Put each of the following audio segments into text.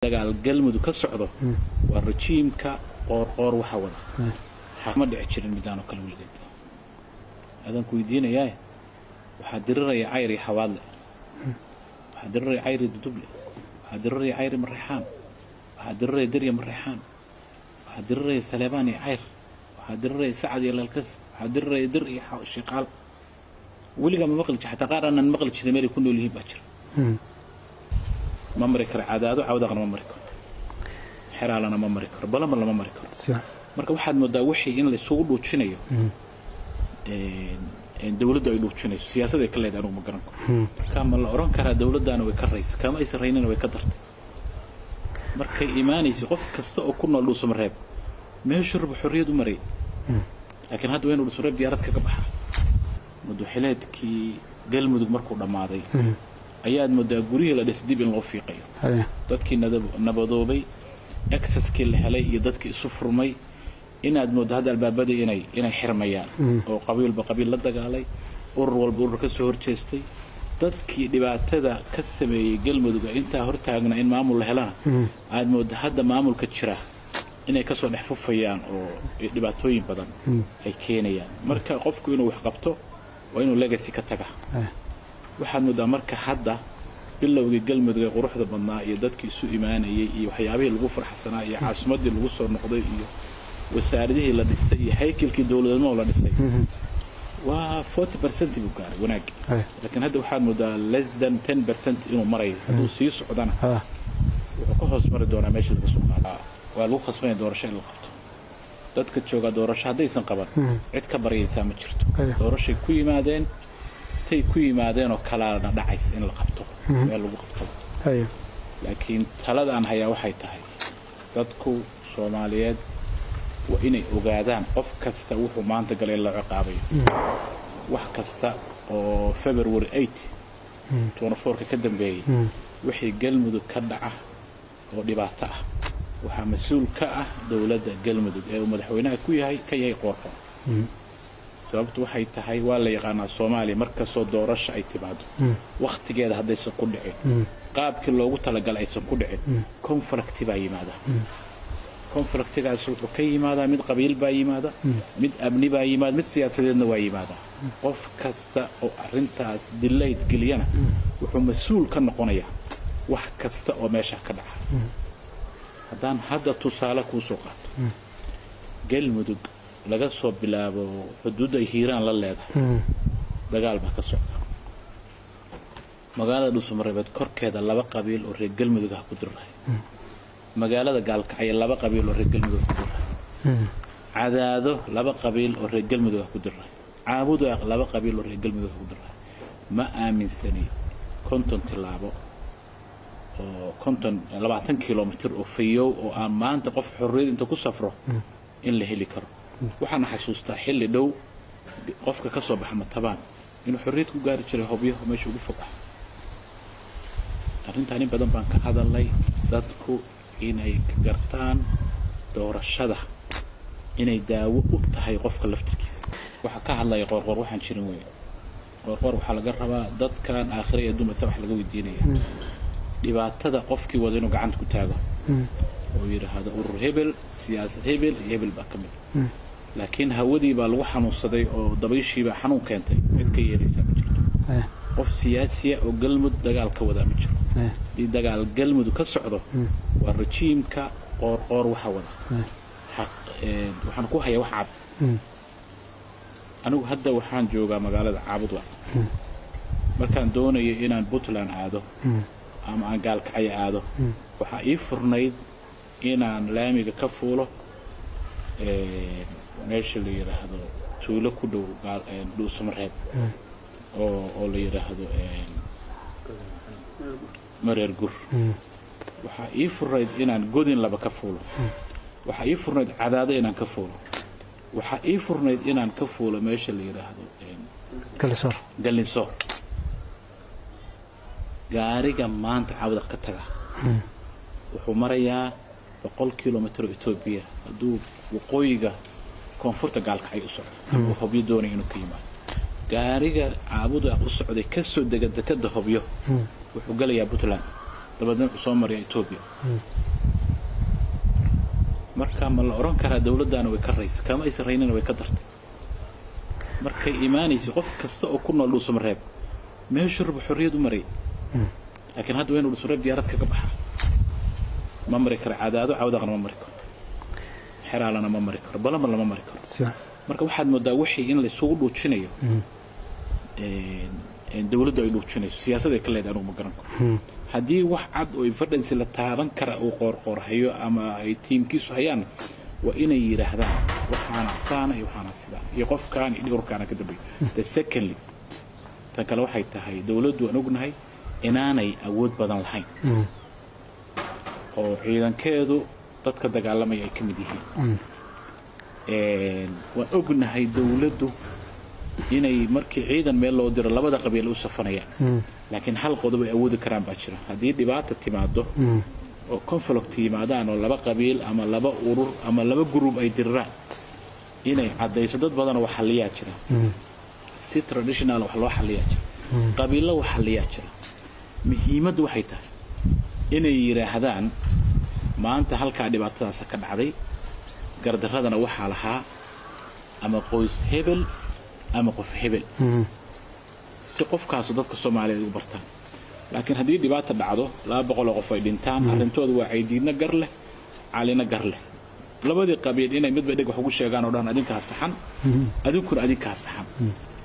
dagaal galmudug ka socdo waa rajiimka qoor waxa wada ma dhici jirin midaan oo kale weligeed adan ku weydiinayaa waxa diriraya ayri xawaadle waxa diriraya ayri duduble waxa diriraya ayri marixaan waxa diriraya dariya marixaan waxa diriraya saleebani ayr waxa diriraya sacad iyo lalkas waxa diriraya dir iyo shiqaal weliga ma maqli xataa qaarana maqli jiray meel ku nool yihiin baa jira ما مريكر عاداده عوض ما مريكر حرالنا ما مريكر بلا ما مريكر marka waxaad moodaa wixii in la isugu dhuujinayo dawladda ay dhuujinayso siyaasadda ay ka leedahay anigu ma garan karo ma la oran karaa dawladdaana way ka raysay kama ay sarreynayna way ka dartay markay iimaanayso qof kasta oo ku nool dhuusum reeb meeshu rub xorriyad u maray laakiin hadda weyn dhuusum reeb diyaarad kaga baxa madaxweynaadkii galmudug markuu dhamaaday ayaad moodaa guriyada la dhisay dib in loo fiiqayo dadkii nabadoobay accesskii la helay iyo dadkii isu furmay inaad moodaa hadda albaabada inay xirmayaan oo qabiilba qabiil la dagaalay urur walba urur ka soo horjeestay dadkii dhibaatada ka sameeyay galmudug inta hortaagna in maamul la helana aad moodaa hadda maamulka jira inay ka soo dhex fufayaan oo dhibaatooyin badan ay keenayaan marka qofku inuu wax qabto waa inuu legacy ka taga waxaad moodaa marka hadda bilowgii galmudug ee quruxda badnaa iyo dadkii isu iimaanayay iyo waxyaabihii lagu farxsanaa iyo caasimadii lagu soo noqday iyo wasaaradihii la dhisay iyo haykalkii dawladnimo la dhisay waa 40% buu gaaray wanaagii laakiin hadda waxaad moodaa less than 10% inuu marayo hadduu sii socdana wuxuu ka hoos mari doonaa meesha laga soo qaadaa waa lagu khasbanaya doorasho in la qabto dadka jooga doorasho haddaysan qaban cid ka baryaysaa ma jirto doorashay ku yimaadeen tay ku yimaadeen oo kala dhacays in la qabto meel lagu qabto laakiin taladaan hayaa waxay tahay dadku Soomaaliyeed waa inay ogaadaan qof kasta wuxuu maanta galay la ciqaabayo wax kasta oo February 8 24 ka dambeeyay wixii galmudug ka dhaca oo dhibaato ah waxa mas'uul ka ah dawladda galmudug ee madaxweynaha ku yahay ka yahay qoorka sababtu waxay tahay waa la yaqaanaa Soomaaliya marka soo doorasho ay timaado waqtigeeda hadaysan ku dhicin qaabkii loogu talagalay aysan ku dhicin conflict baa yimaada conflictigaas wuxuu ka yimaadaa mid qabiil baa yimaada mid amni baa yimaada mid siyaasadeedna waa yimaada qof kasta oo arintaas delayed galiyana wuxuu mas'uul ka noqonayaa wax kasta oo meesha ka dhaca haddaan hadda tusaale ku soo qaato galmudug laga soo bilaabo xuduudda hiiraan la leedahay dagaal baa ka socda magaalada dhuusamareed korkeeda laba qabiil oo reer galmudug ah ku diray magaalada gaalkacyo laba qabiil oo reer galmudug ku diray cadaado laba qabiil oo reer galmudug ku diray caabudo laba qabiil oo reer galmudug ku diray ma aaminsani konton tilaabo oo konton 20 kilomitir oo fayow oo aan maanta qof xorriyad inta ku safro in la heli karo waxaan xasuustaa xilli dhow qofka ka soo baxa Matabaan inuu xorriyad ku gaari jiray hobyo meesha ugu fog ah arrintan badan baan ka hadalnay dadku inay gartaan doorashada inay daawo u tahay qofka laftirkiisa waxa ka hadlay qoor waxaan jirin weey qoor waxa laga rabaa dadkan aakhirada dumada wax laga weydiinaya dhibaatada qofkii wada inuu gacanta ku taago oo yiraahdo urur hebel siyaasad hebel baa kamid laakiin hawadii baa lagu xanuunsaday oo dabayshii baa xanuun keentay mid ka yeelaysa ma jirto qof siyaasi oo galmud dagaal ka wada ma jiro dagaal galmud ka socdo waa rajiimka qoor waxa wada waxaan ku hayaa wax cad anigu hadda waxaan joogaa magaalada Caabudwa markaan doonayo inaan Puntland aado ama aan gaalkacyo aado waxa ii furnayd inaan laamiga ka fuulo meesha la yiraahdo tuulo ku dhow dhuusamareeb oo la yiraahdo mareer gur waxa ii furnayd inaan godin laba ka fuulo waxa ii furnayd cadaado inaan ka fuulo waxa ii furnayd inaan ka fuulo meesha la yiraahdo Gallinsoor gaariga maanta Caabud ka taga wuxuu marayaa 100 kilomitir Itoobiya haduu waqooyiga koonfurta gaalkacyo u socdo ama hobyo doonay inuu ka yimaado gaariga Caabud u socday ka soo degada hobyo wuxuu galayaa Puntland dabadeedna wuxuu soo maray Ethiopia marka ma la oran karaa dawladdaana way ka raysay kama aysan raynina way ka dartay markay iimaanaysi qof kasta oo ku nool Dhuusamareeb meeshu rabo xorriyad u maray laakiin hadda waynu Dhuusamareeb diyaarad kaga baxaa ma mari karo cadaado cawdaqna ma mari karo xiraalana ma mari karo balama lama mari karo marka waxaad moodaa wixii in la isugu dhuujinayo dawladda ay dhuujinayso siyaasadda ay ka leedahay anigu ma garan karo haddii wax cad oo evidence la taaban kara oo qorqorhayo ama ay tiimkiisu hayaan waa inay yiraahdaan waxaana saana iyo waxaana sidaan iyo qofkaan iyo dhurkaana ka dambeeyo the secondly tan kale waxay tahay dawladdu aan ognahay inaanay awood badan lahayn oo ciidankeedu dadka dagaalamaya ay ka mid yihiin waan ognahay dawladdu inay markii ciidan meel loo diro labada qabiil u safanayaan laakiin hal qodob ay awoodi karaan baa jira haddii dhibaato timaado oo conflict yimaadaan oo laba qabiil ama laba urur ama laba group ay diraan inay cadayso dad badan oo xalliyaa jira si traditional wax loo xalliyaa jira qabiilo wax xalliyaa jira muhiimaddu waxay tahay inay yiraahdaan maanta halka dhibaatadaas ka dhacday gardaradana waxa lahaa ama qoys hebel ama qof hebel si qofkaas dadka Soomaaliyeed u bartaan laakiin haddii dhibaato dhacdo 200 qof ay dhintaan arrintoodu waa ciidiina gar leh calina gar leh labadii qabiil inay midba dhig wax ugu sheegaan oo dhan adinka saxan adinkuna adinka saxan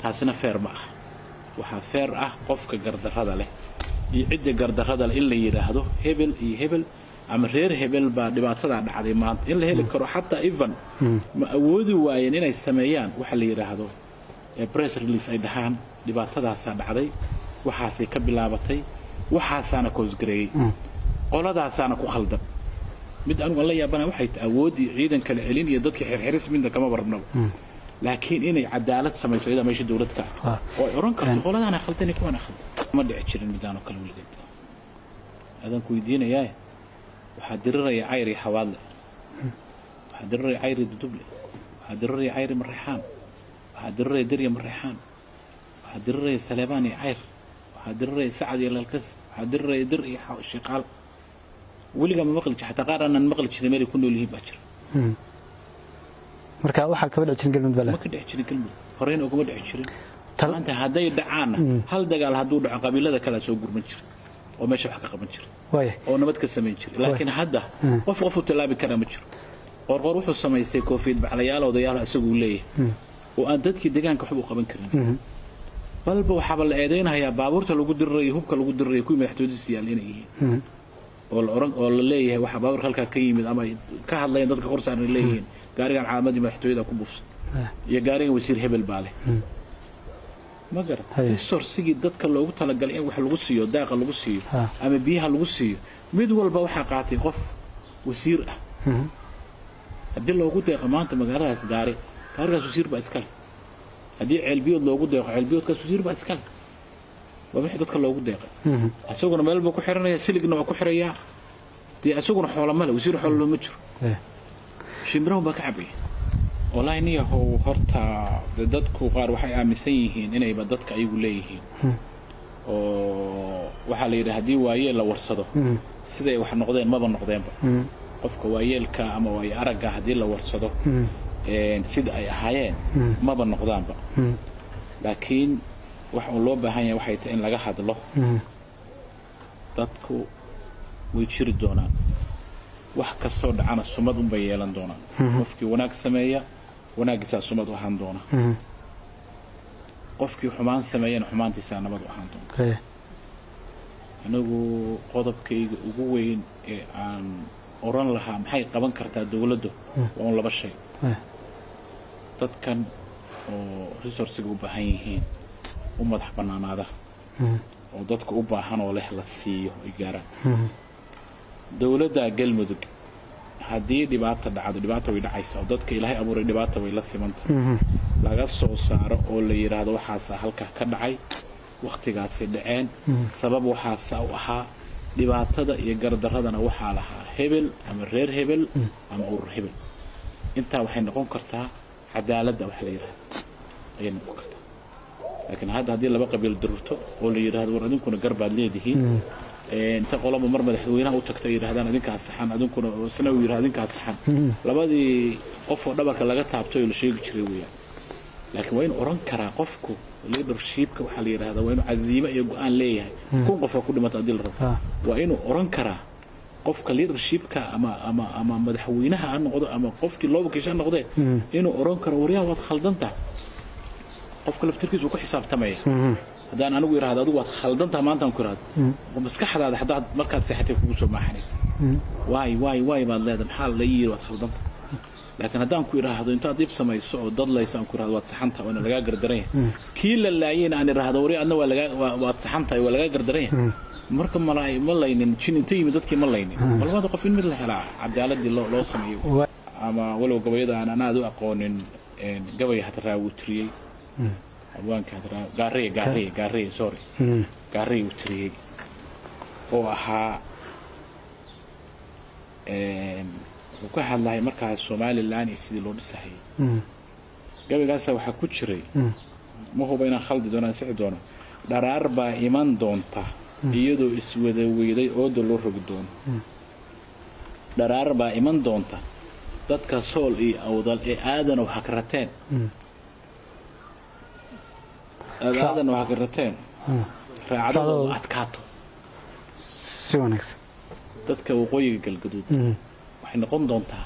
taasina fair ma ah waxa fair ah qofka gardarada leh iyo cidda gardarada in la yiraahdo hebel iyo hebel ama reer hebel baa dhibaatada dhacday maanta in la heli karo xataa even ma awoodi waayeen inay sameeyaan waxa la yiraahdo press release ay dhahaan dhibaatadaas dhacday waxaasay ka bilaabatay waxaasana koosgareeyay qoladaasana ku khaldan mid anigu la yaabana waxay awoodi ciidan kala celin iyo dadka xirxiris midna kama barno laakiin inay cadaalad samayso iyada meesha dawladka oo oran karto qoladana khaldan iyo kuwana khaldan ma dhici jirin midaan oo kale weligeed adan ku weydiinayaa waxa diriraya ayri xawaadle waxa diriraya ayri duduble waxa diriraya ayri marixaan waxa diriraya dirya marixaan waxa diriraya Saleebaan iyo ayr waxa diriraya Sacad iyo Lalkas waxa diriraya dir iyo Shiqaal weliga ma maqli xataa qaaraan maqli jiray meel ku nool yihiin baa jira marka waxa ka dhici jirin galmud bala ma ka dhici jirin galmud horeen uga dhici jirin talanta haday dhacaan hal dagaal haduu dhaco qabiilada kala soo gurman jiray oo meesha wax ka qaban jiray oo nabad ka sameyn jiray laakiin hadda qof u talaabi kara ma jiro qorqor wuxuu sameeyay koofiyad baclayaal odayaal asagu leeyahay oo aan dadkii deegaanka wax u qaban karin balba waxa la eedeynayaa baabuurta lagu diray hubka lagu diray ku madaxtooyadiisa yaal inay yihiin oo la leeyahay waxa baabuur halka ka yimid ama ka hadlayeen dadka qorsaan leeyihiin gaarigan caamadii madaxtooyada ku buufsan iyo gaariga wasiir hebel baale ma garan sorsigii dadka loogu talagalay in wax lagu siiyo daaqa lagu siiyo ama biyaha lagu siiyo mid walba waxa qaatay qof wasiir ah hadii loogu deeqo maanta magaaladaas gaarigaas wasiir baa iska leh hadii ceelbiyood loogu deeqo ceelbiyoodkaas wasiir baa iska leh waa wixii dadka loogu deeqay asaguna meel buu ku xiranaya siligna waa ku xiraya dee asaguna xoolo ma leh wasiir xoolo ma jiro shimbirahu baa ka cabay والله إني هو هرتا dadku qaar waxay aaminsan yihiin inay ba dadka ayagu leeyihiin oo waxa la yiraahdaa hadii waayeel la warsado siday wax noqdeen maba noqdeenba qofka waayeelka ama waay araga hadii la warsado sida ay ahaayeen maba noqdaanba laakiin waxa loo baahan yahay waxay tahay in laga hadlo dadku way jiri doonaan wax ka soo dhacana sumad un bay yeelan doonaan qofkii wanaag sameeya wanaagisa sumad u ahaan doona qofkii xumaan sameeyana xumaantiisa nabad u ahaan doona anagu qodobkayga ugu weyn ee aan oran lahaa maxay qaban kartaa dawladdu waa laba shay dadkan oo resource-ga u baahan yihiin u madax banaanaada oo dadku u baahan oo leh la siiyo ay gaaraan dawladda galmudug haddii dhibaato dhacdo dhibaato way dhacaysaa oo dadka ilaahay abuuray dhibaato way la simantaa laga soo saaro oo la yiraahdo waxaas halka ka dhacay waqtigaasi dhaceen sabab waxaas u ahaa dhibaatada iyo gardaradana waxa lahaa hebel ama reer hebel ama urur hebel inta waxay noqon kartaa cadaaladda wax la yiraahdo ay noqon kartaa laakiin hadda hadii laba qabiil dirto oo la yiraahdo war adinkuna garbaad leedihiin انت qolaba mar madaxweynaha u tagtay yiraahdaan adinka saxan adinkuna sina u yiraahdo adinka saxan labadii qof oo dhabarka laga taabtay oo la sheegi jiray weeyaan laakiin waa in oran kara qofku leadershipka waxa la yiraahdaa waa inuu caziimo iyo go'aan leeyahay kun qof oo ku dhimata adil rabo waa inuu oran kara qofka leadershipka ama madaxweynaha aan noqdo ama qofkii loo wakiishan noqdo inuu oran karo wariyaha waad khaldanta qofka laftirkiisu ku xisaabtamay hadaan anigu yiraahdo adigu waad khaldanta maanta ku yiraahdo maskaxdaada hadaad markaad seexatay kugu soo maaxanaysa waay baad leedahay maxaa la yiri waad khaldanta laakiin hadaan ku yiraahdo inta dib samayso oo dad laysan ku yiraahdo waad saxanta oo laga gardaray kii la laayeen aan yiraahdo wari adna waa laga waad saxanta waa laga gardaray marka malaynin jin inta yimid dadkii malaynin walba qof in mid la helaa cadaaladii loo sameeyo ama walow gabayada aan aad u aqoonin gabay hadraaw tiriyay abwaanka hadraaw gaarey sorry gaarey tiriyay oo ahaa wuxuu ka hadlay markaas Soomaaliland sidii loo dhisay gabaygaas waxa ku jiray ma hubo inaan khaldi doonaan sii doono dharaar baa iman doonta iyadoo iswada weeday oo loo rogi doono dharaar baa iman doonta dadka sool iyo awdal ee aadan waxa ka rateen raacado adkaato si wanaagsan dadka waqooyiga galgaduud waxay noqon doontaa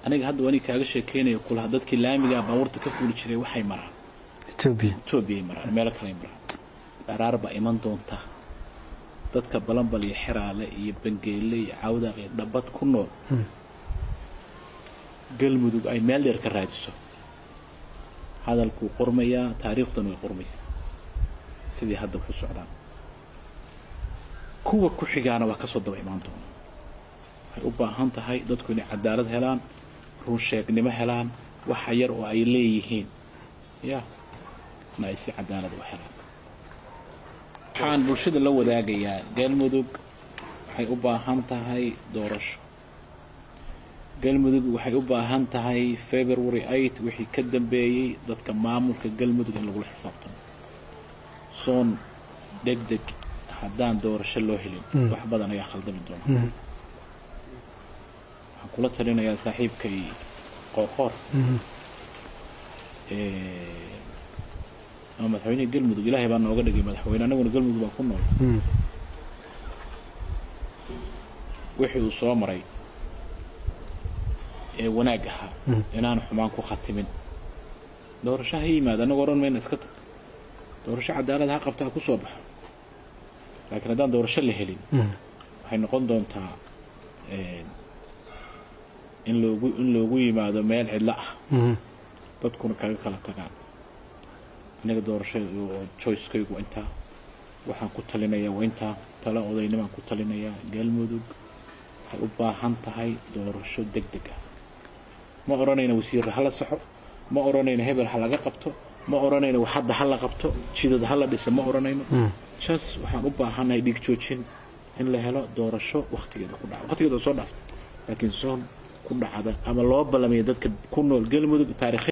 aniga hadda wani kaaga sheekeynayo kulaha dadkii laamiga baawarta ka fuuli jiray waxay maraan Ethiopia maraan meel kale maraan dharaarba iman doonta dadka balanbal iyo xiraale iyo bangeele iyo cawda iyo dhabad ku nool galmudug ay meel dheer ka raadiso hadalku qormaya taariikhdan way qormaysaa sidii hadda ku socdaan kuwa ku xigaana waa ka soo daba imaan doona waxay u baahan tahay dadku inay cadaalad helaan run sheegnimo helaan waxa yar oo ay leeyihiin naaysi cadaalad u helaan waxaan bulshada la wadaagayaa galmudug waxay u baahan tahay doorasho galmudug waxay u baahan tahay February 8 wixii ka dambeeyay dadka maamulka galmudug in lagu xisaabtamo soon degdeg haddaan doorasho loo helin wax badan ayaa khaldami doona waxaan kula talinayaa saaxiibkay qoorqoor madaxweynaha galmudug ilaahay baa nooga dhigay madaxweyne anaguna galmudug baa ku nool wixii uu soo maray wanaag ahaa inaan xumaan ku khatimin doorasho ha yimaado anagu oran mayna iska tag doorasho cadaalad ha qabtaa ku soo baxo laakiin haddaan doorasho la helin waxay noqon doontaa in loogu yimaado meel cidla ah dadkuna kaga kala tagaan aniga doorasho choice-kaygu intaa waxaan ku talinayaa waa intaa tala odaynimaan ku talinayaa galmudug waxay u baahan tahay doorasho degdeg ah ma oranayna wasiir hala saxo ma oranayna hebel ha laga qabto ma oranayna wax hadda hala qabto jidad hala dhisa ma oranayno just waxaan u baahanahay dhig joojin in la helo doorasho waqtigeeda ku dhaco waqtigeeda soo dhaafto laakiin soon ku dhacda ama loo balamiyo dadka ku nool galmudug taariikh